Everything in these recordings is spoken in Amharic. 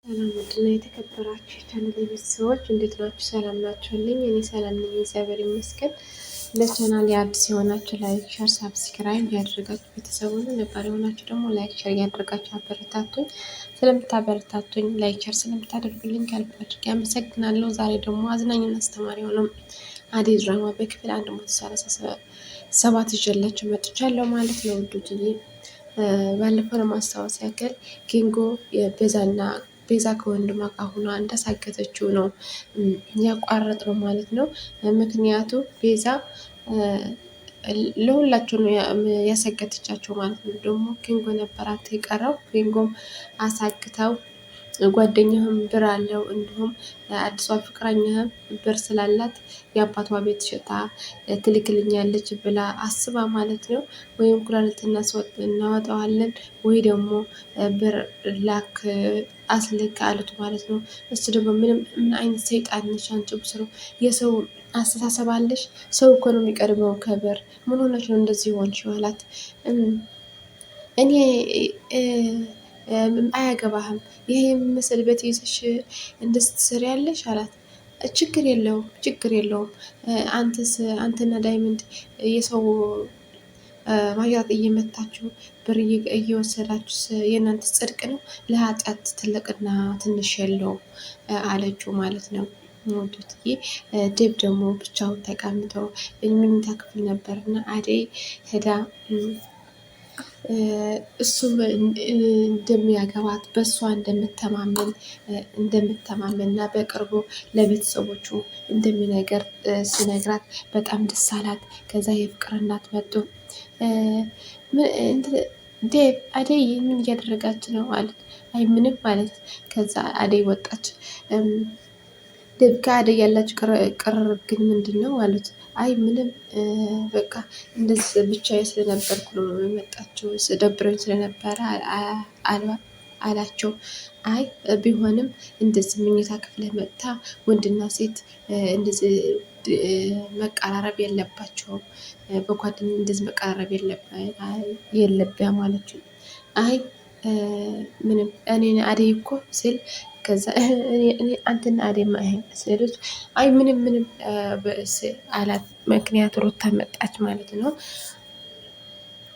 ሰላም ውድና የተከበራችሁ የቻናሌ ቤተሰቦች እንዴት ናችሁ? ሰላም ናችሁልኝ? እኔ ሰላም ነኝ፣ እግዚአብሔር ይመስገን። ለቻናሌ አዲስ የሆናችሁ ላይክ፣ ሸር፣ ሳብስክራይብ ያደረጋችሁ ቤተሰቡ ነው። ነባር የሆናችሁ ደግሞ ላይክ፣ ሸር ያደረጋችሁ አበረታቱኝ። ስለምታበረታቱኝ ላይክ፣ ሸር ስለምታደርጉልኝ ከልብ አድርጌ አመሰግናለሁ። ዛሬ ደግሞ አዝናኝና አስተማሪ የሆነው አደይ ድራማ በክፍል 137 ይዤላችሁ መጥቻለሁ ማለት ነው ውዶችዬ። ባለፈው ለማስታወስ ያክል ኪንጎ ቤዛ ከወንድሟ ጋር ሆኗ እንዳሳገተችው ነው ያቋረጥ ነው ማለት ነው። ምክንያቱ ቤዛ ለሁላቸው ነው ያሰገተቻቸው ማለት ነው። ደግሞ ኪንጎ ነበራት የቀረው። ኪንጎም አሳግተው ጓደኛህም ብር አለው እንዲሁም አዲሷ ፍቅረኛህም ብር ስላላት የአባቷ ቤት ሽጣ ትልክልኛለች ብላ አስባ ማለት ነው። ወይም ኩላሊት እናወጣዋለን ወይ ደግሞ ብር ላክ አስልክ አሉት ማለት ነው። እሱ ደግሞ ምን አይነት ሰይጣን ነሽ አንቺ? ብስሩ የሰው አስተሳሰብ አለሽ? ሰው እኮ ነው የሚቀድመው ከብር። ምን ሆነች ነው እንደዚህ ሆንሽ? አላት። እኔ አያገባህም፣ ይሄ የምመስል ቤት ይዘሽ እንድትሰሪ ያለሽ አላት። ችግር የለውም ችግር የለውም። አንተና ዳይመንድ የሰው ማያት እየመታችሁ ብር እየወሰዳችሁ የእናንተ ጽድቅ ነው፣ ለኃጢአት ትልቅና ትንሽ የለውም አለችው ማለት ነው። ወዱትዬ ዴብ ደግሞ ብቻውን ተቀምጠው መኝታ ክፍል ነበርና አደይ ሄዳ እሱም እንደሚያገባት በእሷ እንደምተማመን እና በቅርቡ ለቤተሰቦቹ እንደሚነገር ሲነግራት በጣም ደስ አላት። ከዛ የፍቅር እናት መጡ። ዴብ አደይ ምን እያደረጋች ነው አሉት። አይ ምንም ማለት። ከዛ አደይ ወጣች። ዴብ ከአደይ ያላችሁ ቅርርብ ግን ምንድን ነው አሉት። አይ ምንም በቃ እንደዚህ ብቻዬ ስለነበርኩ ነው የመጣችው፣ ደብረኝ ስለነበረ አላቸው። አይ ቢሆንም እንደዚህ መኝታ ክፍለ መጥታ ወንድና ሴት እንደዚህ መቀራረብ የለባቸውም፣ በጓደኛ እንደዚህ መቀራረብ የለብያ ማለት ነው። አይ ምንም እኔ አደይ እኮ ስል ከዛ አንተና አደይ ማይሄን ስሉት አይ ምንም አላት። ምክንያቱ ሩታ መጣች ማለት ነው።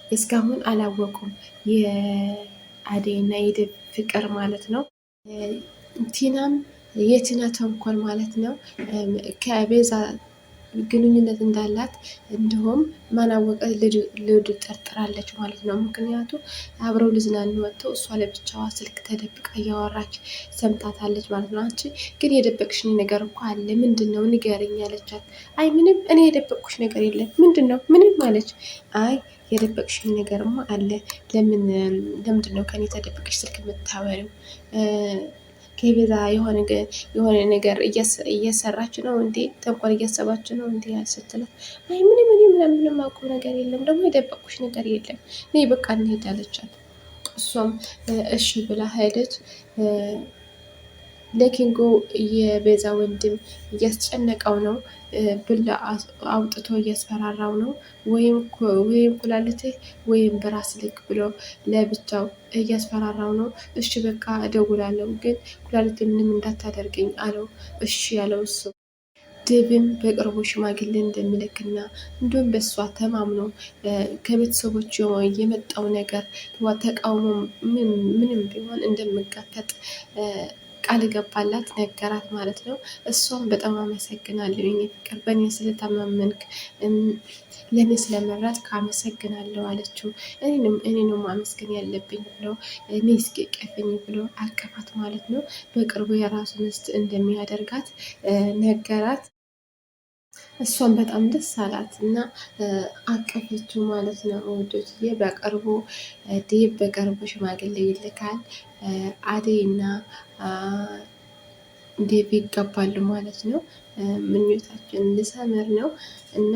እስካሁን አላወቁም የአደይ እና የዴብ ፍቅር ማለት ነው። ቲናም የቲና ተንኮል ማለት ነው ከቤዛ ግንኙነት እንዳላት እንዲሁም ማናወቀ ልዱ ጠርጥራለች ማለት ነው። ምክንያቱ አብረው ልዝናኑ ወጥተው እሷ ለብቻዋ ስልክ ተደብቃ እያወራች ሰምታታለች ማለት ነው። አንቺ ግን የደበቅሽኝ ነገር እኮ አለ፣ ምንድን ነው ንገሪኝ አለቻት። አይ ምንም እኔ የደበቅኩሽ ነገር የለም። ምንድን ነው ምንም አለች። አይ የደበቅሽኝ ነገርማ አለ። ለምንድን ነው ከኔ ተደብቅሽ ስልክ የምታወሪው? ከቤዛ የሆነ ነገር እየሰራች ነው እንዴ? ተንኮል እያሰባች ነው እንዴ ስትላት፣ አይ ምንም አውቀው ነገር የለም፣ ደግሞ የደበቅኩሽ ነገር የለም፣ እኔ በቃ እንሄድ አለቻት። እሷም እሺ ብላ ሄደች። ለኪንጎ የቤዛ ወንድም እያስጨነቀው ነው፣ ብላ አውጥቶ እያስፈራራው ነው። ወይም ኩላሊትህ ወይም በራስ ልክ ብሎ ለብቻው እያስፈራራው ነው። እሺ በቃ እደውላለሁ፣ ግን ኩላሊት ምንም እንዳታደርገኝ አለው። እሺ ያለው እሱ ዴብም በቅርቡ ሽማግሌ እንደሚልክና እንዲሁም በእሷ ተማምኖ ከቤተሰቦች የመጣው ነገር ተቃውሞ ምንም ቢሆን እንደምጋፈጥ ቃል ገባላት፣ ነገራት ማለት ነው። እሷም በጣም አመሰግናለሁ የኔ ፍቅር፣ በእኔ ስለተማመንክ ለእኔ ስለመረጥክ አመሰግናለሁ አለችው። እኔንም ማመስገን ያለብኝ ብሎ እኔ እስኪ ቀፈኝ ብሎ አቀፋት ማለት ነው። በቅርቡ የራሱ ሚስት እንደሚያደርጋት ነገራት። እሷን በጣም ደስ አላት እና አቀፈችው ማለት ነው። ውዶችዬ በቅርቡ ዴብ በቅርቡ ሽማግሌ ይልካል። አደይ እና ዴብ ይገባሉ ማለት ነው። ምኞታችን ልሰምር ነው እና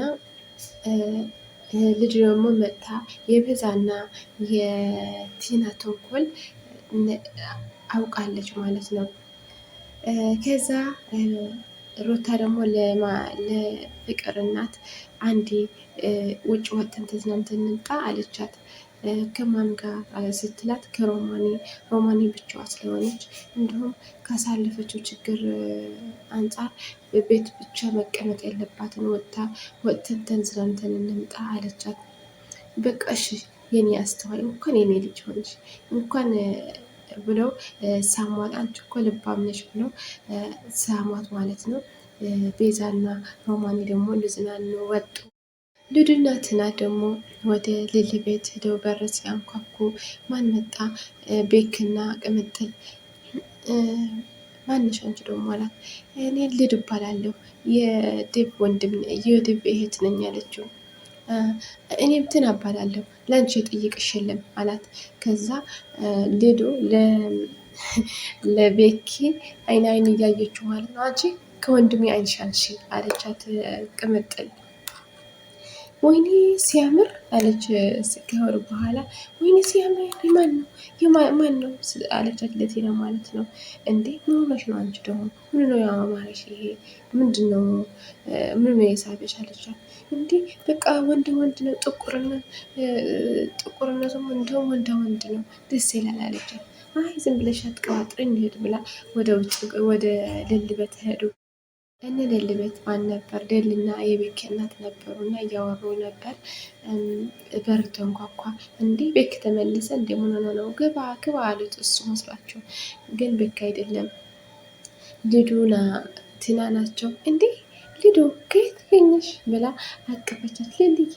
ልጅ ደግሞ መጥታ የቤዛና የቲና ተንኮል አውቃለች ማለት ነው። ከዛ ሩታ ደግሞ ለፍቅር እናት አንዴ ውጭ ወጥተን ተዝናንተን እንምጣ አለቻት። ከማን ጋር ስትላት ሮማኒ ብቻዋ ስለሆነች እንዲሁም ካሳለፈችው ችግር አንጻር ቤት ብቻ መቀመጥ የለባትን ወጥተን ተዝናንተን እንምጣ አለቻት። በቃ እሺ የኔ አስተዋይ እንኳን የኔ ልጅ ሆንሽ እንኳን ብለው ሳሟት። አንቺ እኮ ልባም ነሽ ብለው ሳሟት ማለት ነው። ቤዛና ሮማኒ ደግሞ ሊዝናኑ ወጡ። ሉዱና ትና ደግሞ ወደ ሊሊ ቤት ሄደው በር ሲያንኳኩ ማን መጣ? ቤክና ቅምጥል። ማንሽ አንቺ ደግሞ አላት። እኔ ልዱ እባላለሁ የዴቭ ወንድም የዴቭ እህት ነኝ አለችው። እኔም ትን እባላለሁ ለአንቺ የጠይቅሽ የለም አላት። ከዛ ልዱ ለቤኪ አይን እያየችው ማለት ነው። አንቺ ከወንድሜ አይንሻንሽ አለቻት ቅምጥል። ወይኔ ሲያምር አለች ከወሩ በኋላ። ወይኔ ሲያምር ማን ነው አለቻት ለቴና ማለት ነው። እንዴ ምን ሆነሽ ነው አንቺ ደግሞ ምን ነው ያማረሽ? ይሄ ምንድን ነው? ምን ነው የሳበሽ አለቻት። እንዴ በቃ ወንድ ነው ጥቁርነቱም እንደውም ወንድ ነው ደስ ይላል አለቻት። አይ ዝም ብለሽ አትቀባጥሪ እንሄድ ብላ ወደ ውጭ ወደ ልል ቤት ሄዱ። እነ ልል ቤት ማን ነበር? ልልና የቤኪ እናት ነበሩ እና እያወሩ ነበር። በር ተንኳኳ። እንዴ ቤክ ተመልሰ እንደ ምን ሆነ ነው? ግባ አሉት እሱ መስሏቸው፣ ግን ቤክ አይደለም ልዱና ቲና ናቸው። እንዴ ልዱ ከየት ገኘሽ ብላ አቀፈቻት። ልልዬ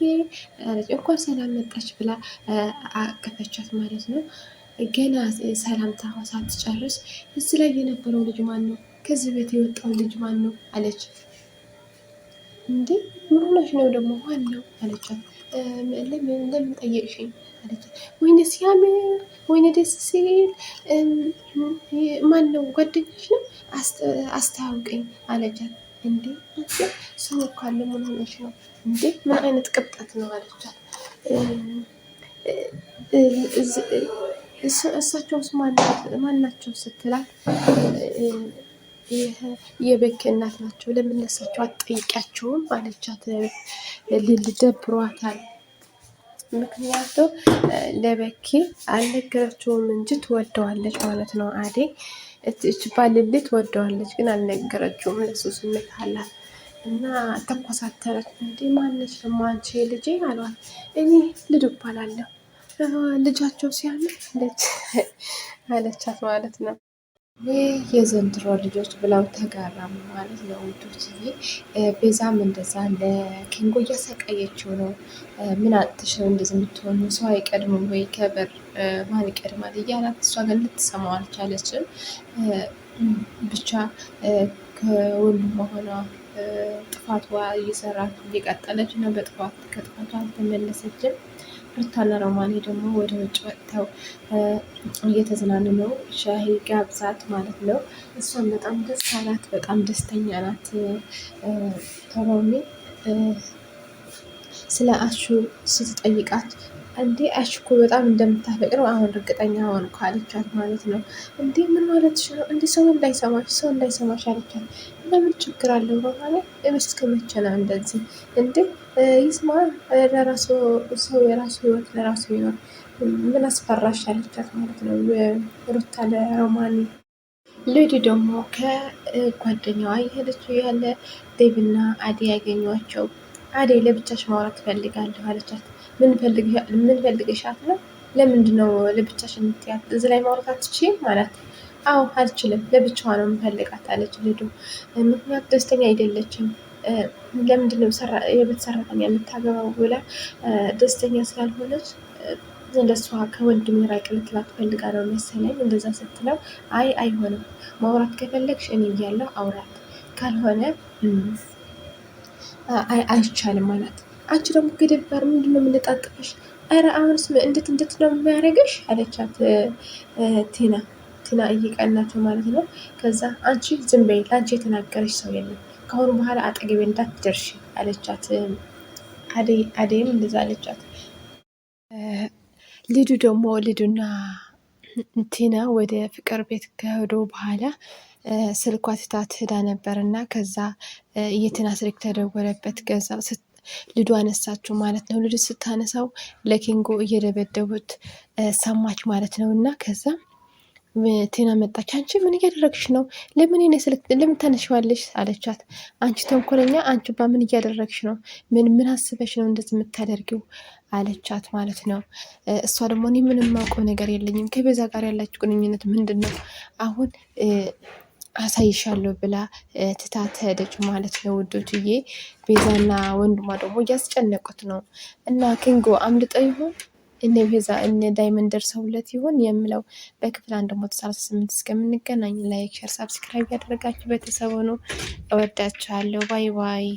እንኳን ሰላም መጣች ብላ አቀፈቻት ማለት ነው። ገና ሰላምታ ሳትጨርስ እዚህ ላይ የነበረው ልጅ ማን ነው? ከዚህ ቤት የወጣው ልጅ ማን ነው አለች። እንዴ ምን ሆነሽ ነው ደግሞ ማን ነው አለቻት። ለምን ጠየቅሽኝ አለቻት። ወይኔ ሲያምር ወይኔ ደስ ሲል ማን ነው? ጓደኛሽ ነው? አስተዋውቀኝ አለቻት። እንዴ ሰው እኮ አለ ምን ሆነሽ ነው እንዴ? ምን አይነት ቅብጠት ነው አለቻት። እሳቸውስ ማን ናቸው ስትላት የቤኪ እናት ናቸው። ለምን እሳቸው አትጠይቂያቸውም አለቻት። ልል ደብሯታል። ምክንያቱም ለቤኪ አልነገረችውም እንጂ ትወደዋለች ማለት ነው። አዴ ባልል ትወደዋለች ግን አልነገረችውም። ለሱ ስሜት አላት እና ተኮሳተረች። እንዴ ማነች ደግሞ አንቺ ልጄ አሏት። እኔ ልዱ እባላለሁ ልጃቸው ሲያምር አለቻት ማለት ነው። ይህ የዘንድሮ ልጆች ብለው ተጋራሙ ማለት ነው ውዶችዬ። ቤዛም እንደዛ ለኪንጎ እያሰቃየችው ነው። ምን አጥሽ ነው እንደዚህ የምትሆኑ? ሰው አይቀድምም ወይ ከበር ማን ይቀድማል እያላት፣ እሷ ግን ልትሰማው አልቻለችም። ብቻ ከወንዱ መሆኗ ጥፋቷ እየሰራች እየቀጠለች ነው። ከጥፋቷ አልተመለሰችም። ሩታና ሮማኔ ደግሞ ወደ ውጭ ወጥተው እየተዝናኑ ነው። ሻሂ ጋብዛት ማለት ነው። እሷን በጣም ደስ አላት። በጣም ደስተኛ ናት። ሮሚ ስለ አሹ ስትጠይቃት እንዴ አሹ እኮ በጣም እንደምታፈቅረው አሁን እርግጠኛ ሆንኩ አለቻት ማለት ነው። እንዴ ምን ማለትሽ ነው? እንዴ ሰው እንዳይሰማሽ አለቻት። ለምን ችግር አለው በማለት እስከ መቼ ነው እንደዚህ? እንዴ ይስማ ለራሱ ሰው የራሱ ህይወት ለራሱ ይኖር፣ ምን አስፈራሽ አለቻት ማለት ነው ሩታ ለሮማኒ። ሌዲ ደግሞ ከጓደኛዋ የሄደችው ያለ ዴቭና አዴ ያገኟቸው። አዴ ለብቻሽ ማውራት ትፈልጋለሁ አለቻት። ምን ፈልገሻት ነው? ለምንድን ነው ለብቻሽ የምትያት? እዚህ ላይ ማውራት አትችይም ማለት? አዎ አልችልም፣ ለብቻዋ ነው የምፈልጋት አለች ልዱ። ምክንያት ደስተኛ አይደለችም። ለምንድን ነው የቤት ሰራተኛ የምታገባው ብላ ደስተኛ ስላልሆነች ለሷ ከወንድም ራቅ ልትላት ፈልጋ ነው መሰለኝ እንደዛ ስትለው፣ አይሆንም፣ ማውራት ከፈለግሽ እኔ እያለሁ አውራት፣ ካልሆነ አይቻልም ማለት። አንቺ ደግሞ ከደባር ምንድን ነው የምንጣጥፍሽ? ኧረ አሁንስ እንዴት ነው የሚያደርግሽ አለቻት ቲና እየቀናቸው ማለት ነው። ከዛ አንቺ ዝም በይ፣ ለአንቺ የተናገረች ሰው የለም፣ ከአሁኑ በኋላ አጠገቤ እንዳትደርሺ አለቻት። አደይም እንደዛ አለቻት። ልዱና ቲና ወደ ፍቅር ቤት ከሄዱ በኋላ ስልኳ ትታት ሄዳ ነበር እና ከዛ የትና ስልክ ተደወለበት። ልዱ አነሳችው ማለት ነው። ልዱ ስታነሳው ለኪንጎ እየደበደቡት ሰማች ማለት ነው። እና ከዛ ቴና መጣች። አንቺ ምን እያደረግሽ ነው? ለምን ኔ ስልክ ለምን ታነሺዋለሽ? አለቻት። አንቺ ተንኮለኛ፣ አንቺ ምን እያደረግሽ ነው? ምን አስበሽ ነው እንደዚህ የምታደርጊው? አለቻት ማለት ነው። እሷ ደግሞ እኔ ምንም ማውቀው ነገር የለኝም፣ ከቤዛ ጋር ያላችሁ ግንኙነት ምንድን ነው? አሁን አሳይሻለሁ ብላ ትታት ሄደች ማለት ነው ውዶችዬ። ቤዛና ወንድሟ ደግሞ እያስጨነቁት ነው። እና ኪንጎ አምልጦ ይሆን እነ ቤዛ እነ ዳይመንድ ደርሰውለት ይሆን የምለው በክፍል 138 እስከምንገናኝ ላይክ፣ ሸር፣ ሳብስክራይብ ያደረጋችሁ ቤተሰቡ ነው። እወዳችኋለሁ። ባይ ባይ።